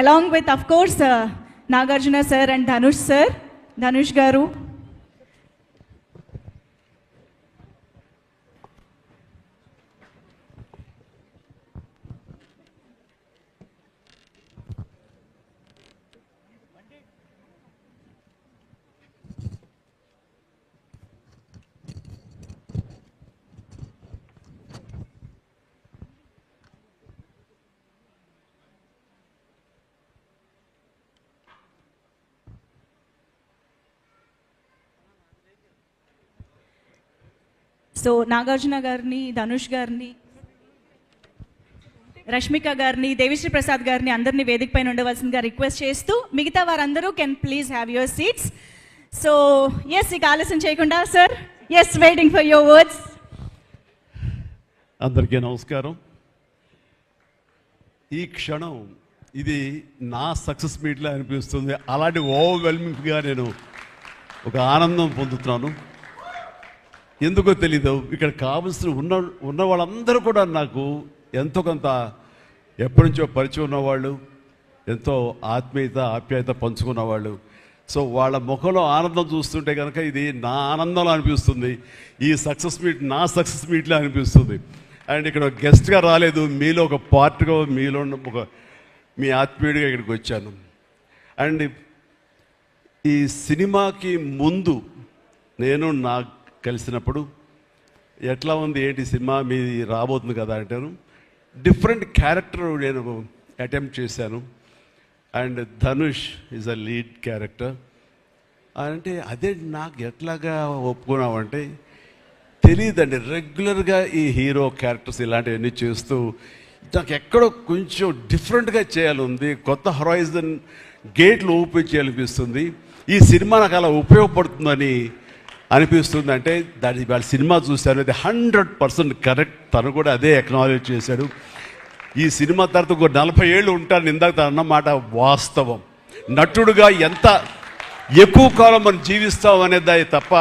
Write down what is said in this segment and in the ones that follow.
along with, of course, Nagarjuna sir and Dhanush sir. Dhanush garu. So Nagarjuna గారిని, ధనుష్ గారిని, రష్మిక గారిని, దేవిశ్రీ ప్రసాద్ గారిని అందరినీ వేదిక పైన ఉండవలసిందిగా రిక్వెస్ట్ చేస్తూ మిగతా వారందరూ can please have your seats. So yes, ఇక ఆలస్యం చేయకుండా sir, yes, waiting for your words. అందరికీ నమస్కారం. ఈ క్షణం ఇది నా సక్సెస్ మీట్లా అనిపిస్తుంది. అలాంటి ఓవర్వెల్మింగ్గా నేను ఒక ఆనందం పొందుతున్నాను. ఎందుకో తెలీదు, ఇక్కడ కావలసిన ఉన్న వాళ్ళందరూ కూడా నాకు ఎంతో కొంత ఎప్పటి నుంచో పరిచయం ఉన్నవాళ్ళు, ఎంతో ఆత్మీయత ఆప్యాయత పంచుకున్నవాళ్ళు. సో వాళ్ళ ముఖంలో ఆనందం చూస్తుంటే కనుక ఇది నా ఆనందంలో అనిపిస్తుంది. ఈ సక్సెస్ మీట్ నా సక్సెస్ మీట్లో అనిపిస్తుంది. అండ్ ఇక్కడ గెస్ట్గా రాలేదు, మీలో ఒక పార్ట్గా, మీలో ఒక మీ ఆత్మీయుడిగా ఇక్కడికి వచ్చాను. అండ్ ఈ సినిమాకి ముందు నేను నాకు కలిసినప్పుడు ఎట్లా ఉంది, ఏంటి సినిమా మీది రాబోతుంది కదా అంటాను. డిఫరెంట్ క్యారెక్టర్ నేను అటెంప్ట్ చేశాను. And Dhanush is a lead character. అంటే అదే నాకు ఎట్లాగా ఒప్పుకున్నామంటే తెలియదండి. రెగ్యులర్గా ఈ హీరో క్యారెక్టర్స్ ఇలాంటివన్నీ చేస్తూ నాకు ఎక్కడో కొంచెం డిఫరెంట్గా చేయాలి, కొత్త హొరైజన్ గేట్లు ఓపెన్ చేయాలనిపిస్తుంది. ఈ సినిమా నాకు అలా ఉపయోగపడుతుందని అనిపిస్తుంది. అంటే దాని వాళ్ళ సినిమా చూశాను, అది 100% కరెక్ట్. తను కూడా అదే ఎక్నాలజ్ చేశాడు. ఈ సినిమా తర్వాత ఒక 40 ఏళ్ళు ఉంటాను, ఇందాక తను అన్నమాట వాస్తవం. నటుడుగా ఎంత ఎక్కువ కాలం మనం జీవిస్తాం అనేది తప్ప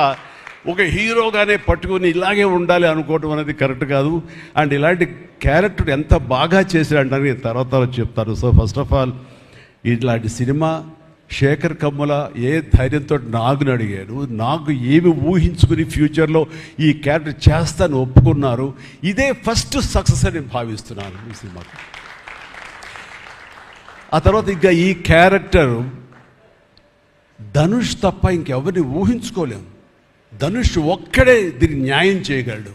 ఒక హీరోగానే పట్టుకుని ఇలాగే ఉండాలి అనుకోవడం అనేది కరెక్ట్ కాదు. అండ్ ఇలాంటి క్యారెక్టర్ ఎంత బాగా చేశాడంటే నేను తర్వాత చెప్తాను. సో ఫస్ట్ ఆఫ్ ఆల్ ఇలాంటి సినిమా శేఖర్ కమ్ముల ఏ ధైర్యంతో నాగుని అడిగాడు, నాకు ఏమి ఊహించుకుని ఫ్యూచర్లో ఈ క్యారెక్టర్ చేస్తాను ఒప్పుకున్నారు. ఇదే ఫస్ట్ సక్సెస్ అని భావిస్తున్నాను ఈ సినిమాకి. ఆ తర్వాత ఇంకా ఈ క్యారెక్టర్ ధనుష్ తప్ప ఇంకెవరిని ఊహించుకోలేము. ధనుష్ ఒక్కడే దీన్ని న్యాయం చేయగలడు.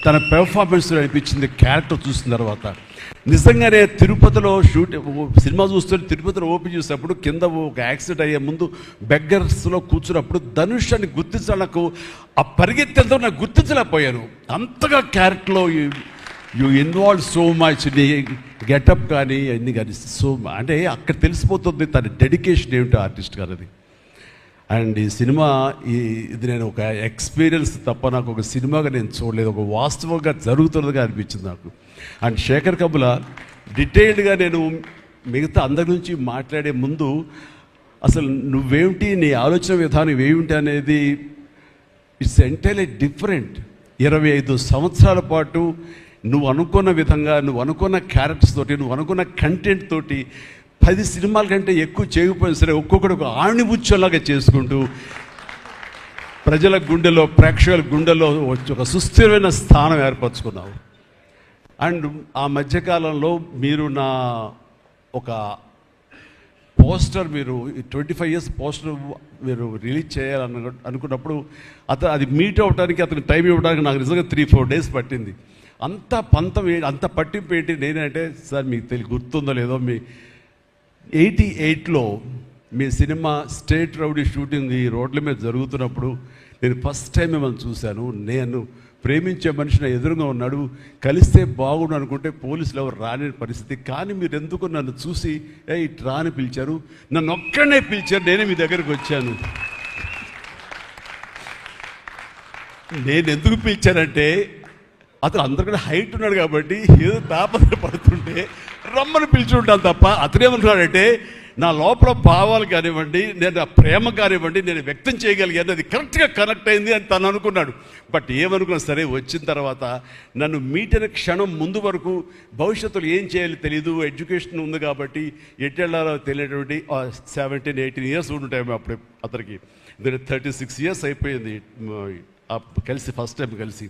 తన పెర్ఫార్మెన్స్ అనిపించింది క్యారెక్టర్ చూసిన తర్వాత. నిజంగానే తిరుపతిలో సినిమా చూస్తుంటే తిరుపతిలో ఓపెన్ చేసినప్పుడు కింద ఒక యాక్సిడెంట్ అయ్యే ముందు బెగ్గర్స్లో కూర్చున్నప్పుడు ధనుష్ అని గుర్తించాలి. నాకు ఆ పరిగెత్తేంతో నాకు గుర్తించలేకపోయాను. అంతగా క్యారెక్టర్లో యూ ఇన్వాల్వ్ సో మచ్. నీ గెటప్ కానీ అన్నీ కానీ సో అంటే అక్కడ తెలిసిపోతుంది తన డెడికేషన్ ఏమిటో ఆర్టిస్ట్ గారిది. అండ్ ఈ సినిమా ఇది నేను ఒక ఎక్స్పీరియన్స్ తప్ప నాకు ఒక సినిమాగా నేను చూడలేదు, ఒక వాస్తవంగా జరుగుతున్నదిగా అనిపించింది నాకు. అండ్ శేఖర్ కమ్ముల డీటెయిల్డ్గా నేను మిగతా అందరి నుంచి మాట్లాడే ముందు అసలు నువ్వేమిటి, నీ ఆలోచన విధానం ఏమిటి అనేది ఇట్స్ ఎంటైర్లీ డిఫరెంట్. 25 సంవత్సరాల పాటు నువ్వు అనుకున్న విధంగా, నువ్వు అనుకున్న క్యారెక్టర్స్ తోటి, నువ్వు అనుకున్న కంటెంట్ తోటి 10 సినిమాల కంటే ఎక్కువ చేయకపోయినా సరే ఒక్కొక్కటి ఒక ఆణిముచ్చలాగా చేసుకుంటూ ప్రజల గుండెలో, ప్రేక్షకుల గుండెలో ఒక సుస్థిరమైన స్థానం ఏర్పరచుకున్నావు. అండ్ ఆ మధ్యకాలంలో మీరు నా ఒక పోస్టర్, మీరు 25 years పోస్టర్ మీరు రిలీజ్ చేయాలని అనుకున్నప్పుడు అది మీట్ అవ్వడానికి, అతనికి టైం ఇవ్వడానికి నాకు నిజంగా 3-4 days పట్టింది. అంత పంతం అంత పట్టింపు ఏంటి నేనంటే, సార్ మీకు గుర్తుందో లేదో, మీ 88లో మీ సినిమా స్టేట్ రౌడీ షూటింగ్ ఈ రోడ్ల మీద జరుగుతున్నప్పుడు నేను ఫస్ట్ టైం మిమ్మల్ని చూశాను. నేను ప్రేమించే మనిషి నా ఎదురుగా ఉన్నాడు, కలిస్తే బాగుండు అనుకుంటే పోలీసులు ఎవరు రాని పరిస్థితి. కానీ మీరు ఎందుకు నన్ను చూసి ఇట్లా అని పిలిచారు, నన్ను ఒక్కడనే పిలిచారు, నేనే మీ దగ్గరికి వచ్చాను. నేను ఎందుకు పిలిచానంటే అతను అందరికన్నా హైట్ ఉన్నాడు కాబట్టి ఏదో తాపత్ర పడుతుంటే రమ్మని పిలిచి ఉంటాను తప్ప అతనేమనుకున్నాడంటే నా లోపల భావాలు కానివ్వండి, నేను ఆ ప్రేమ కానివ్వండి, నేను వ్యక్తం చేయగలిగాను, అది కరెక్ట్గా కనెక్ట్ అయింది అని తను అనుకున్నాడు. బట్ ఏమనుకున్నా సరే వచ్చిన తర్వాత నన్ను మీట్ అయిన క్షణం ముందు వరకు భవిష్యత్తులో ఏం చేయాలో తెలియదు, ఎడ్యుకేషన్ ఉంది కాబట్టి ఎట్టెళ్ళాలో తెలియనటువంటి 17-18 ఇయర్స్ ఉంటాయి అప్పుడు అతనికి. 36 ఇయర్స్ అయిపోయింది కలిసి, ఫస్ట్ టైం కలిసి.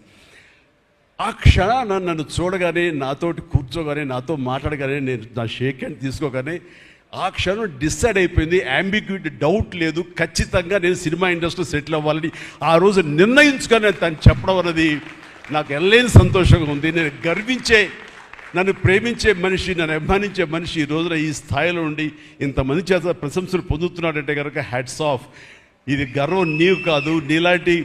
ఆ క్షణాన నన్ను చూడగానే, నాతోటి కూర్చోగానే, నాతో మాట్లాడగానే, నేను నా షేక్ హ్యాండ్ తీసుకోగానే ఆ క్షణం డిసైడ్ అయిపోయింది. అంబిగ్యూటీ, డౌట్ లేదు, ఖచ్చితంగా నేను సినిమా ఇండస్ట్రీలో సెటిల్ అవ్వాలని ఆ రోజు నిర్ణయించుకొని తను చెప్పడం అన్నది నాకు ఎల్లేని సంతోషంగా ఉంది. నేను గర్వించే, నన్ను ప్రేమించే మనిషి, నన్ను అభిమానించే మనిషి ఈ రోజున ఈ స్థాయిలో ఉండి ఇంతమంది చేత ప్రశంసలు పొందుతున్నాడంటే కనుక హ్యాట్స్ ఆఫ్. ఇది గర్వం నీవు కాదు, నీలాంటి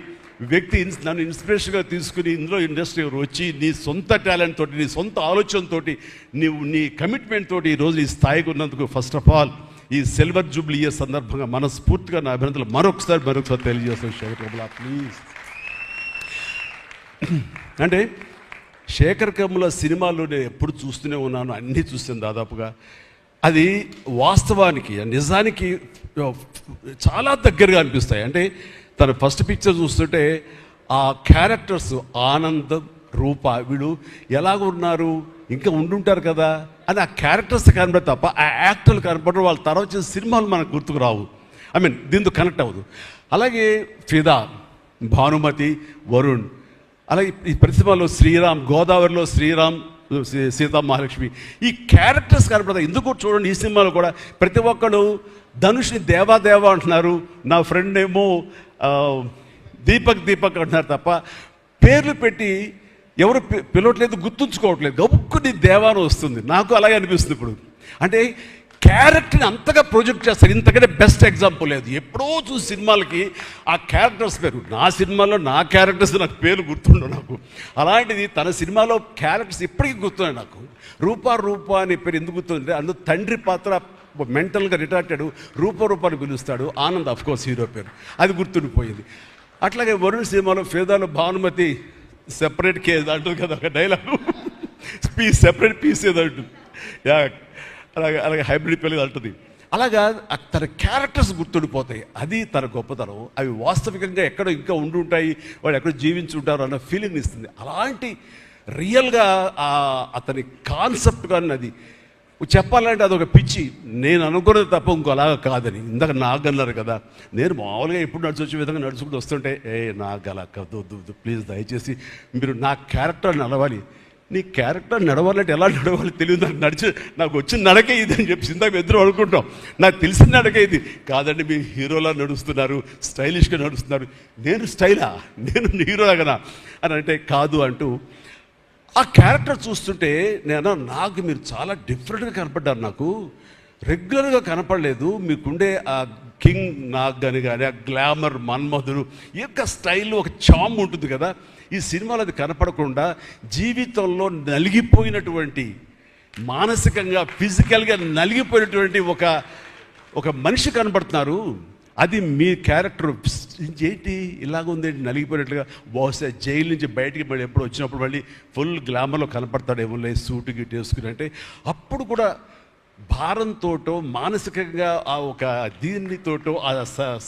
వ్యక్తి నన్ను ఇన్స్పిరేషన్గా తీసుకుని ఇందులో ఇండస్ట్రీ వచ్చి నీ సొంత టాలెంట్ తోటి, నీ సొంత ఆలోచనతో, నీ కమిట్మెంట్ తోటి ఈరోజు ఈ స్థాయికి ఉన్నందుకు ఫస్ట్ ఆఫ్ ఆల్ ఈ సిల్వర్ జూబ్లీ ఇయర్ సందర్భంగా మనస్ఫూర్తిగా నా అభినందనలు మరొకసారి తెలియజేస్తాను శేఖర్ కమ్ముల, ప్లీజ్. అంటే శేఖర్ కమ్ముల సినిమాలు నేను ఎప్పుడు చూస్తూనే ఉన్నాను, అన్నీ చూస్తాను దాదాపుగా. అది వాస్తవానికి, నిజానికి చాలా దగ్గరగా అనిపిస్తాయి. అంటే తన ఫస్ట్ పిక్చర్ చూస్తుంటే ఆ క్యారెక్టర్స్ ఆనందం, రూప, వీళ్ళు ఎలాగున్నారు, ఇంకా ఉండుంటారు కదా అని ఆ క్యారెక్టర్స్ కనబడి తప్ప ఆ యాక్టర్లు కనపడరు. వాళ్ళ తర్వాత వచ్చిన సినిమాలు మనకు గుర్తుకు రావు, దీంతో కనెక్ట్ అవ్వదు. అలాగే ఫిదా, భానుమతి, వరుణ్, అలాగే ఈ ప్రతిభలో శ్రీరామ్, గోదావరిలో శ్రీరామ్, సీతా మహాలక్ష్మి, ఈ క్యారెక్టర్స్ కనపడతాయి. ఎందుకు చూడండి ఈ సినిమాలో కూడా ప్రతి ఒక్కరు ధనుష్ని దేవా అంటున్నారు, నా ఫ్రెండ్ ఏమో దీపక్ అంటున్నారు తప్ప పేర్లు పెట్టి ఎవరు పిలవట్లేదు, గుర్తుంచుకోవట్లేదు. గబుక్కుని దేవాను వస్తుంది. నాకు అలాగే అనిపిస్తుంది ఇప్పుడు. అంటే క్యారెక్టర్ని అంతగా ప్రొజెక్ట్ చేస్తారు, ఇంతకంటే బెస్ట్ ఎగ్జాంపుల్ లేదు. ఎప్పుడో చూసి సినిమాలకి ఆ క్యారెక్టర్స్ పేరు, నా సినిమాలో నా క్యారెక్టర్స్ నాకు పేరు గుర్తుండవు నాకు. అలాంటిది తన సినిమాలో క్యారెక్టర్స్ ఇప్పటికీ గుర్తున్నాయి నాకు. రూపా అనే పేరు ఎందుకు గుర్తుందంటే అందులో తండ్రి పాత్ర మెంటల్గా రిటార్టెడ్ రూపాన్ని పిలుస్తాడు. ఆనంద్ ఆఫ్ కోర్స్ హీరో పేరు, అది గుర్తుండిపోయింది. అట్లాగే వరుణ్ సినిమాలో ఫిదాలో భానుమతి సెపరేట్ కేజ్ అంటుంది కదా ఒక డైలాగు, సెపరేట్ పీస్ ఏదో అంటుంది, అలాగే హైబ్రిడ్ పెళ్ళి అంటుంది. అలాగా తన క్యారెక్టర్స్ గుర్తుండిపోతాయి, అది తన గొప్పతనం. అవి వాస్తవికంగా ఎక్కడో ఇంకా ఉండుంటాయి, వాళ్ళు ఎక్కడో జీవించుంటారు అన్న ఫీలింగ్ ఇస్తుంది. అలాంటి రియల్గా అతని కాన్సెప్ట్ కానీ అది చెప్పాలంటే అదొక పిచ్చి. నేను అనుకున్నది తప్ప ఇంకోలాగా కాదని. ఇందాక నాకు అన్నారు కదా, నేను మామూలుగా ఎప్పుడు నడిచొచ్చే విధంగా నడుచుకుంటూ వస్తుంటే నాకు అలా వద్దు ప్లీజ్, దయచేసి మీరు నా క్యారెక్టర్ నడవాలి. నీ క్యారెక్టర్ నడవాలంటే ఎలా నడవాలి తెలియదు నాకు. నాకు వచ్చిన నడకే ఇది అని చెప్పి ఇందాక ఇద్దరు అనుకుంటాం. నాకు తెలిసిన నడకే ఇది కాదండి, మీరు హీరోలా నడుస్తున్నారు, స్టైలిష్గా నడుస్తున్నారు. నేను స్టైలా, నేను హీరోలాగనా అని అంటే కాదు అంటూ ఆ క్యారెక్టర్ చూస్తుంటే నాకు మీరు చాలా డిఫరెంట్గా కనపడ్డారు. నాకు రెగ్యులర్గా కనపడలేదు. మీకుండే ఆ కింగ్ నాగ్ అని కానీ ఆ గ్లామర్, మన్మధుడు ఈ యొక్క స్టైల్లో ఒక చామ్ ఉంటుంది కదా, ఈ సినిమాలో అది కనపడకుండా జీవితంలో నలిగిపోయినటువంటి, మానసికంగా ఫిజికల్గా నలిగిపోయినటువంటి ఒక మనిషి కనపడుతున్నారు. అది మీ క్యారెక్టర్ ఏంటి ఇలాగుంది నలిగిపోయినట్లుగా. బహుశా జైలు నుంచి బయటికి మళ్ళీ ఎప్పుడు వచ్చినప్పుడు మళ్ళీ ఫుల్ గ్లామర్లో కనపడతాడేమో సూటు గిట్టు వేసుకుని. అంటే అప్పుడు కూడా భారంతోటో, మానసికంగా ఆ ఒక దీనితోటో, ఆ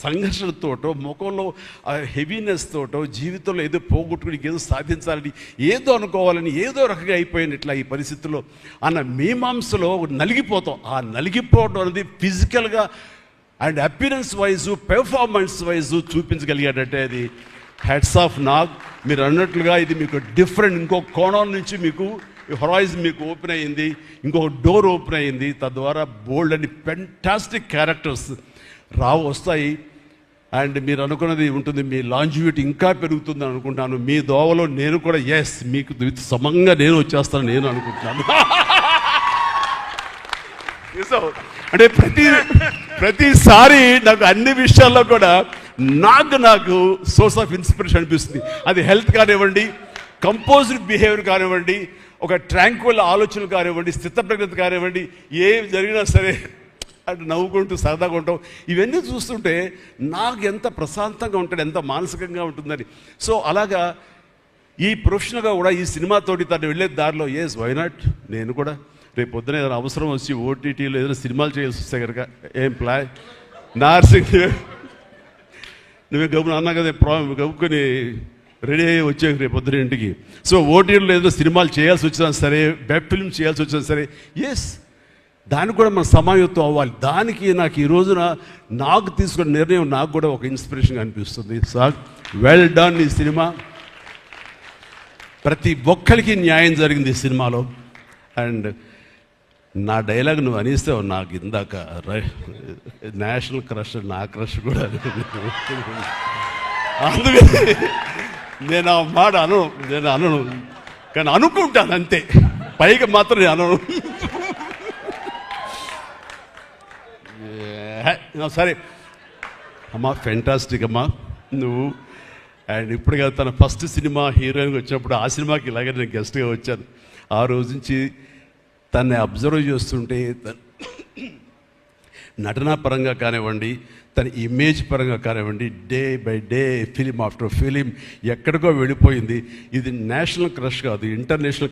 సంఘర్షణతోటో, ముఖంలో ఆ హెవీనెస్ తోటో, జీవితంలో ఏదో పోగొట్టుకుని ఏదో సాధించాలని, ఏదో అనుకోవాలని, ఏదో రకంగా అయిపోయింది ఇట్లా ఈ పరిస్థితుల్లో అన్న మీమాంసలో నలిగిపోతాం. ఆ నలిగిపోవడం అనేది ఫిజికల్గా and appearance wise, performance wise చూపించగలిగాడంటే అది హ్యాట్స్ ఆఫ్ నాగ్. మీరు అన్నట్లుగా ఇది మీకు డిఫరెంట్, ఇంకో కోణం నుంచి మీకు హొరైజన్ మీకు ఓపెన్ అయ్యింది, ఇంకొక డోర్ ఓపెన్ అయ్యింది. తద్వారా బోల్డ్ అని ఫెంటాస్టిక్ క్యారెక్టర్స్ వస్తాయి. అండ్ మీరు అనుకున్నది ఉంటుంది, మీ లాంజివిటీ ఇంకా పెరుగుతుందని అనుకుంటాను. మీ దోవలో నేను కూడా మీకు సమంగా నేను వచ్చేస్తాను నేను అనుకుంటున్నాను. అంటే ప్రతిసారి నాకు అన్ని విషయాల్లో కూడా నాకు సోర్స్ ఆఫ్ ఇన్స్పిరేషన్ అనిపిస్తుంది. అది హెల్త్ కానివ్వండి, కంపోజ్డ్ బిహేవియర్ కానివ్వండి, ఒక ట్రాంక్విల్ ఆలోచనలు కానివ్వండి, స్థితప్రజ్ఞత కానివ్వండి, ఏం జరిగినా సరే అటు నవ్వుకుంటూ సరదాగా ఉంటాం. ఇవన్నీ చూస్తుంటే నాకు ఎంత ప్రశాంతంగా ఉంటుంది, ఎంత మానసికంగా ఉంటుందని. సో అలాగా ఈ ప్రొఫెషనల్గా కూడా ఈ సినిమాతోటి తను వెళ్ళే దారిలో వై నాట్ నేను కూడా రేపు పొద్దున ఏదైనా అవసరం వచ్చి ఓటీటీలో ఏదైనా సినిమాలు చేయాల్సి వస్తే కనుక ఏం ప్లాన్ నార్సింగ్ నువ్వే గబుని అన్నా కదా గబుకొని రెడీ అయ్యి వచ్చాక రేపు పొద్దున ఇంటికి. సో ఓటీటీలో ఏదైనా సినిమాలు చేయాల్సి వచ్చినా సరే, వెబ్ ఫిల్మ్ చేయాల్సి వచ్చినా సరే, ఎస్ దానికి కూడా మనం సమాయత్తం అవ్వాలి. దానికి నాకు ఈ రోజున నాకు తీసుకున్న నిర్ణయం నాకు కూడా ఒక ఇన్స్పిరేషన్ అనిపిస్తుంది. Sir well done. ఈ సినిమా ప్రతి ఒక్కరికి న్యాయం జరిగింది ఈ సినిమాలో. అండ్ నా డైలాగ్ నువ్వు అనిస్తావు నాకు ఇందాక నేషనల్ క్రష్, నా క్రష్ కూడా అందుకని నేను ఆ మాట నేను అనను, కానీ అనుకుంటాను అంతే, పైకి మాత్రం నేను అనను. సరే అమ్మా, ఫెంటాస్టిక్ అమ్మా నువ్వు. అండ్ ఇప్పుడు కదా తన ఫస్ట్ సినిమా హీరోయిన్గా వచ్చినప్పుడు ఆ సినిమాకి ఇలాగే నేను గెస్ట్గా వచ్చాను. ఆ రోజు నుంచి తన్ని అబ్జర్వ్ చేస్తుంటే నటనా పరంగా కానివ్వండి, తన ఇమేజ్ పరంగా కానివ్వండి, day by day film after film ఎక్కడికో వెళ్ళిపోయింది. ఇది నేషనల్ క్రష్ కాదు, ఇంటర్నేషనల్